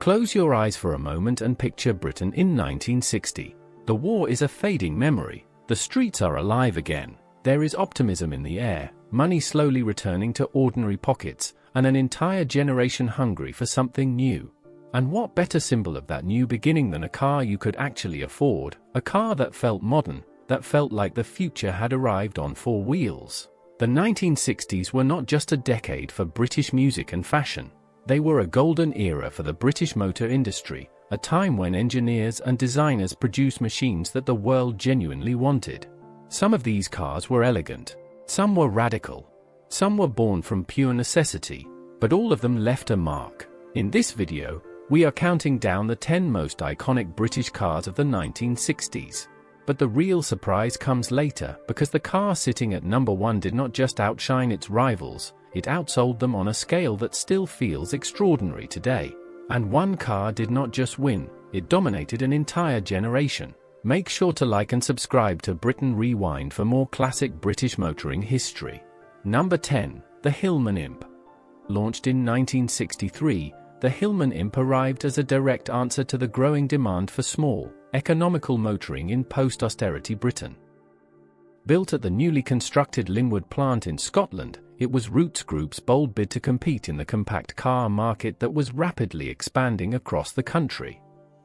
Close your eyes for a moment and picture Britain in 1960. The war is a fading memory. The streets are alive again. There is optimism in the air, money slowly returning to ordinary pockets, and an entire generation hungry for something new. And what better symbol of that new beginning than a car you could actually afford, a car that felt modern, that felt like the future had arrived on four wheels. The 1960s were not just a decade for British music and fashion. They were a golden era for the British motor industry, a time when engineers and designers produced machines that the world genuinely wanted. Some of these cars were elegant. Some were radical. Some were born from pure necessity, but all of them left a mark. In this video, we are counting down the 10 most iconic British cars of the 1960s. But the real surprise comes later, because the car sitting at number 1 did not just outshine its rivals, it outsold them on a scale that still feels extraordinary today. And one car did not just win, it dominated an entire generation. Make sure to like and subscribe to Britain Rewind for more classic British motoring history. Number 10. The Hillman Imp. Launched in 1963, the Hillman Imp arrived as a direct answer to the growing demand for small, economical motoring in post-austerity Britain. Built at the newly constructed Linwood plant in Scotland, it was Rootes Group's bold bid to compete in the compact car market that was rapidly expanding across the country.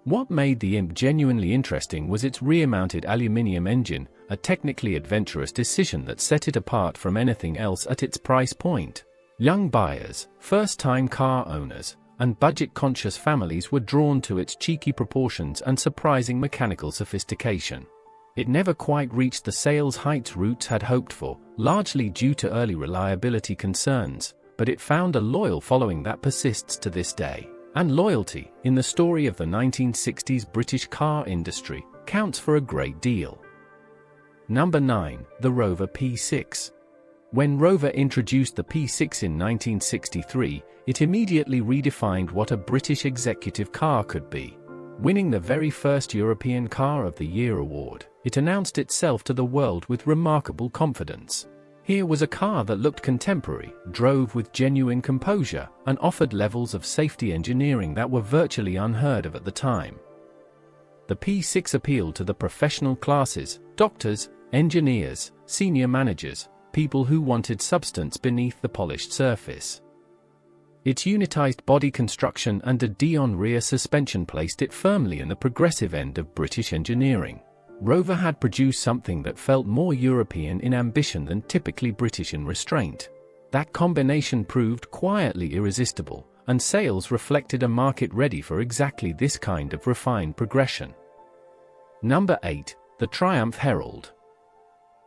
What made the Imp genuinely interesting was its rear-mounted aluminium engine, a technically adventurous decision that set it apart from anything else at its price point. Young buyers, first-time car owners, and budget-conscious families were drawn to its cheeky proportions and surprising mechanical sophistication. It never quite reached the sales heights Rootes had hoped for, largely due to early reliability concerns, but it found a loyal following that persists to this day. And loyalty, in the story of the 1960s British car industry, counts for a great deal. Number 9. The Rover P6. When Rover introduced the P6 in 1963, it immediately redefined what a British executive car could be. Winning the very first European Car of the Year award, it announced itself to the world with remarkable confidence. Here was a car that looked contemporary, drove with genuine composure, and offered levels of safety engineering that were virtually unheard of at the time. The P6 appealed to the professional classes, doctors, engineers, senior managers, people who wanted substance beneath the polished surface. Its unitized body construction and a Dion rear suspension placed it firmly in the progressive end of British engineering. Rover had produced something that felt more European in ambition than typically British in restraint. That combination proved quietly irresistible, and sales reflected a market ready for exactly this kind of refined progression. Number 8. The Triumph Herald.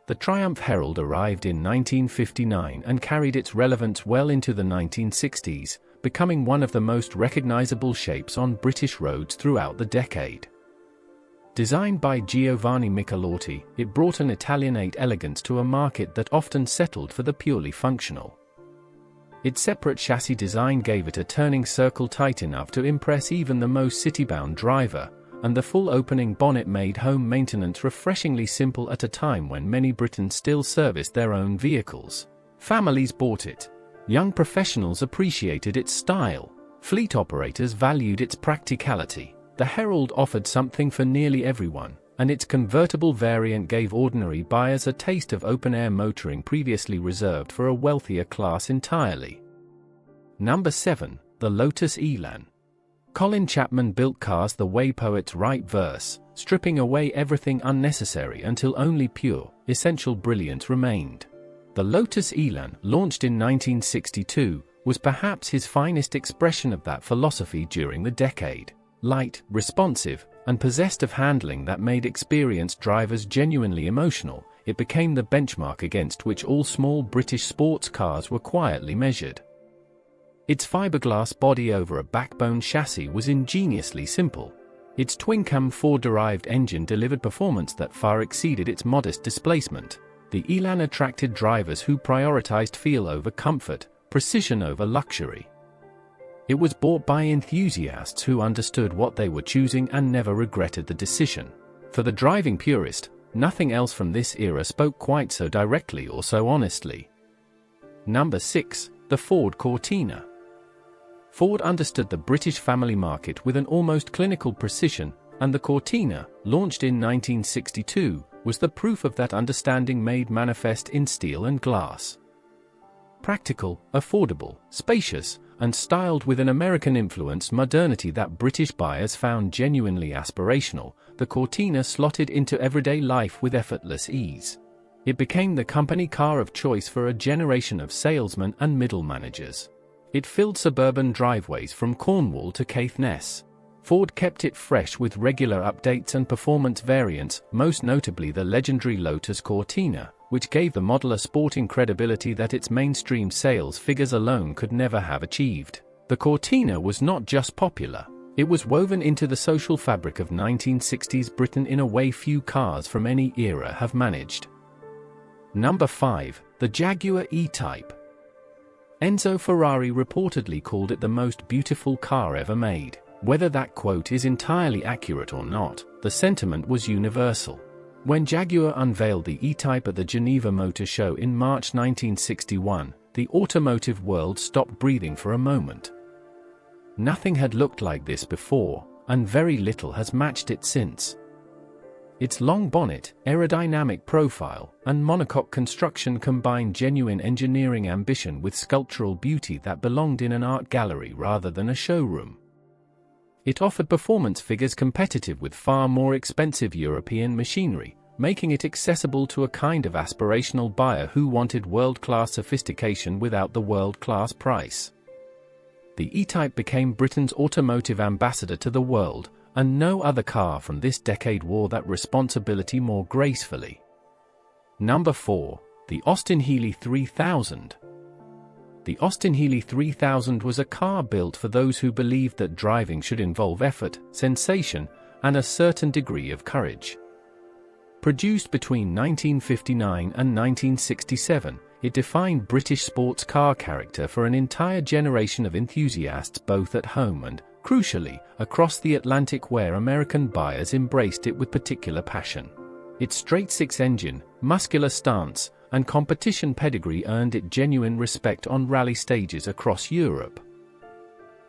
The Triumph Herald arrived in 1959 and carried its relevance well into the 1960s, becoming one of the most recognizable shapes on British roads throughout the decade. Designed by Giovanni Michelotti, it brought an Italianate elegance to a market that often settled for the purely functional. Its separate chassis design gave it a turning circle tight enough to impress even the most city-bound driver, and the full opening bonnet made home maintenance refreshingly simple at a time when many Britons still serviced their own vehicles. Families bought it. Young professionals appreciated its style. Fleet operators valued its practicality. The Herald offered something for nearly everyone, and its convertible variant gave ordinary buyers a taste of open-air motoring previously reserved for a wealthier class entirely. Number 7. The Lotus Elan. Colin Chapman built cars the way poets write verse, stripping away everything unnecessary until only pure, essential brilliance remained. The Lotus Elan, launched in 1962, was perhaps his finest expression of that philosophy during the decade. Light, responsive, and possessed of handling that made experienced drivers genuinely emotional, it became the benchmark against which all small British sports cars were quietly measured. Its fiberglass body over a backbone chassis was ingeniously simple. Its twin-cam 4-derived engine delivered performance that far exceeded its modest displacement. The Elan attracted drivers who prioritized feel over comfort, precision over luxury. It was bought by enthusiasts who understood what they were choosing and never regretted the decision. For the driving purist, nothing else from this era spoke quite so directly or so honestly. Number 6. The Ford Cortina. Ford understood the British family market with an almost clinical precision, and the Cortina, launched in 1962, was the proof of that understanding made manifest in steel and glass. Practical, affordable, spacious, and styled with an American-influenced modernity that British buyers found genuinely aspirational, the Cortina slotted into everyday life with effortless ease. It became the company car of choice for a generation of salesmen and middle managers. It filled suburban driveways from Cornwall to Caithness. Ford kept it fresh with regular updates and performance variants, most notably the legendary Lotus Cortina, which gave the model a sporting credibility that its mainstream sales figures alone could never have achieved. The Cortina was not just popular, it was woven into the social fabric of 1960s Britain in a way few cars from any era have managed. Number 5. The Jaguar E-Type. Enzo Ferrari reportedly called it the most beautiful car ever made. Whether that quote is entirely accurate or not, the sentiment was universal. When Jaguar unveiled the E-Type at the Geneva Motor Show in March 1961, the automotive world stopped breathing for a moment. Nothing had looked like this before, and very little has matched it since. Its long bonnet, aerodynamic profile, and monocoque construction combined genuine engineering ambition with sculptural beauty that belonged in an art gallery rather than a showroom. It offered performance figures competitive with far more expensive European machinery, making it accessible to a kind of aspirational buyer who wanted world-class sophistication without the world-class price. The E-Type became Britain's automotive ambassador to the world, and no other car from this decade wore that responsibility more gracefully. Number 4. The Austin Healey 3000. The Austin Healey 3000 was a car built for those who believed that driving should involve effort, sensation, and a certain degree of courage. Produced between 1959 and 1967, it defined British sports car character for an entire generation of enthusiasts both at home and, crucially, across the Atlantic, where American buyers embraced it with particular passion. Its straight-six engine, muscular stance, and competition pedigree earned it genuine respect on rally stages across Europe.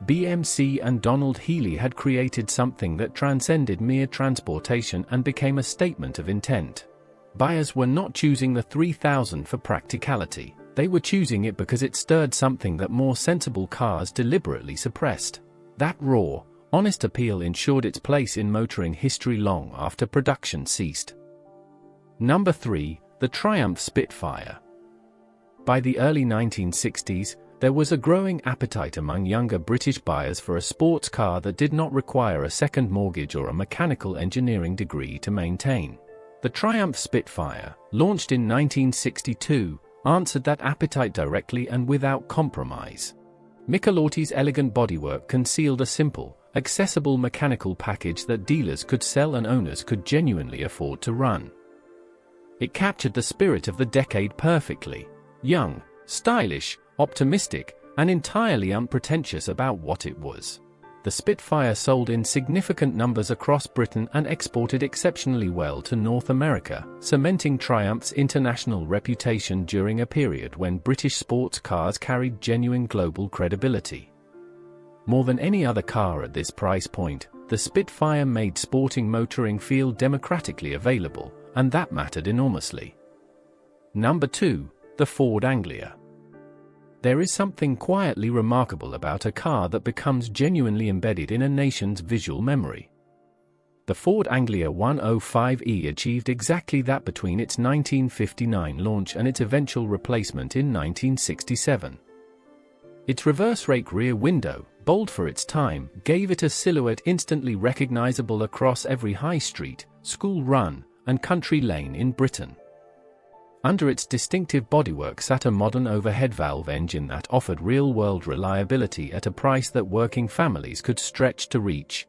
BMC and Donald Healey had created something that transcended mere transportation and became a statement of intent. Buyers were not choosing the 3000 for practicality, they were choosing it because it stirred something that more sensible cars deliberately suppressed. That raw, honest appeal ensured its place in motoring history long after production ceased. Number 3. The Triumph Spitfire. By the early 1960s, there was a growing appetite among younger British buyers for a sports car that did not require a second mortgage or a mechanical engineering degree to maintain. The Triumph Spitfire, launched in 1962, answered that appetite directly and without compromise. Michelotti's elegant bodywork concealed a simple, accessible mechanical package that dealers could sell and owners could genuinely afford to run. It captured the spirit of the decade perfectly. Young, stylish, optimistic, and entirely unpretentious about what it was. The Spitfire sold in significant numbers across Britain and exported exceptionally well to North America, cementing Triumph's international reputation during a period when British sports cars carried genuine global credibility. More than any other car at this price point, the Spitfire made sporting motoring feel democratically available, and that mattered enormously. Number 2. The Ford Anglia. There is something quietly remarkable about a car that becomes genuinely embedded in a nation's visual memory. The Ford Anglia 105e achieved exactly that between its 1959 launch and its eventual replacement in 1967. Its reverse-rake rear window, bold for its time, gave it a silhouette instantly recognizable across every high street, school run, and country lane in Britain. Under its distinctive bodywork sat a modern overhead valve engine that offered real-world reliability at a price that working families could stretch to reach.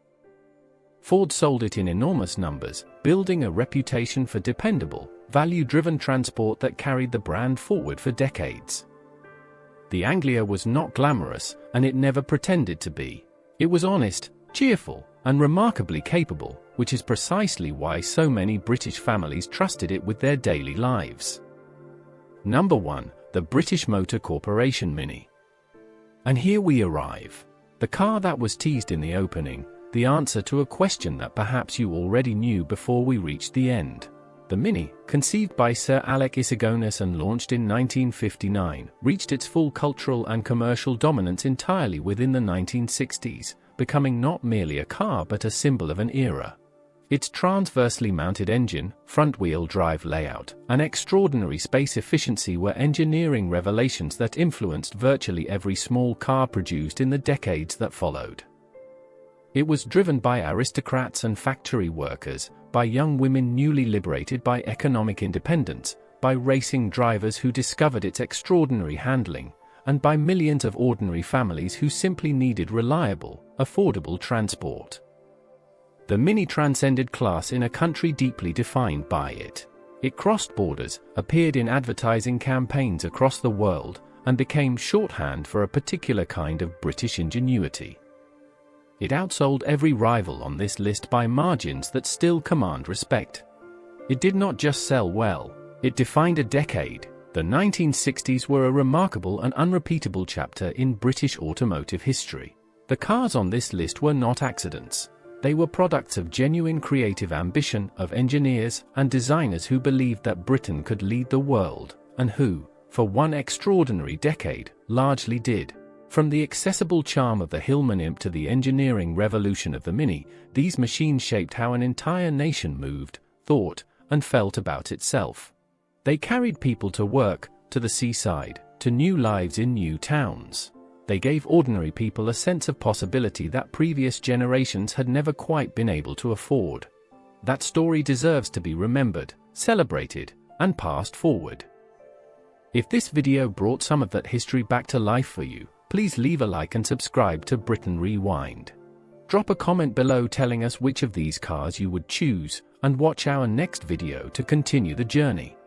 Ford sold it in enormous numbers, building a reputation for dependable, value-driven transport that carried the brand forward for decades. The Anglia was not glamorous, and it never pretended to be. It was honest, cheerful, and remarkably capable, which is precisely why so many British families trusted it with their daily lives. Number 1. The British Motor Corporation Mini. And here we arrive. The car that was teased in the opening, the answer to a question that perhaps you already knew before we reached the end. The Mini, conceived by Sir Alec Issigonis and launched in 1959, reached its full cultural and commercial dominance entirely within the 1960s, becoming not merely a car but a symbol of an era. Its transversely mounted engine, front-wheel drive layout, and extraordinary space efficiency were engineering revelations that influenced virtually every small car produced in the decades that followed. It was driven by aristocrats and factory workers, by young women newly liberated by economic independence, by racing drivers who discovered its extraordinary handling, and by millions of ordinary families who simply needed reliable, affordable transport. The Mini transcended class in a country deeply defined by it. It crossed borders, appeared in advertising campaigns across the world, and became shorthand for a particular kind of British ingenuity. It outsold every rival on this list by margins that still command respect. It did not just sell well, it defined a decade. The 1960s were a remarkable and unrepeatable chapter in British automotive history. The cars on this list were not accidents. They were products of genuine creative ambition of engineers and designers who believed that Britain could lead the world, and who, for one extraordinary decade, largely did. From the accessible charm of the Hillman Imp to the engineering revolution of the Mini, these machines shaped how an entire nation moved, thought, and felt about itself. They carried people to work, to the seaside, to new lives in new towns. They gave ordinary people a sense of possibility that previous generations had never quite been able to afford. That story deserves to be remembered, celebrated, and passed forward. If this video brought some of that history back to life for you, please leave a like and subscribe to Britain Rewind. Drop a comment below telling us which of these cars you would choose, and watch our next video to continue the journey.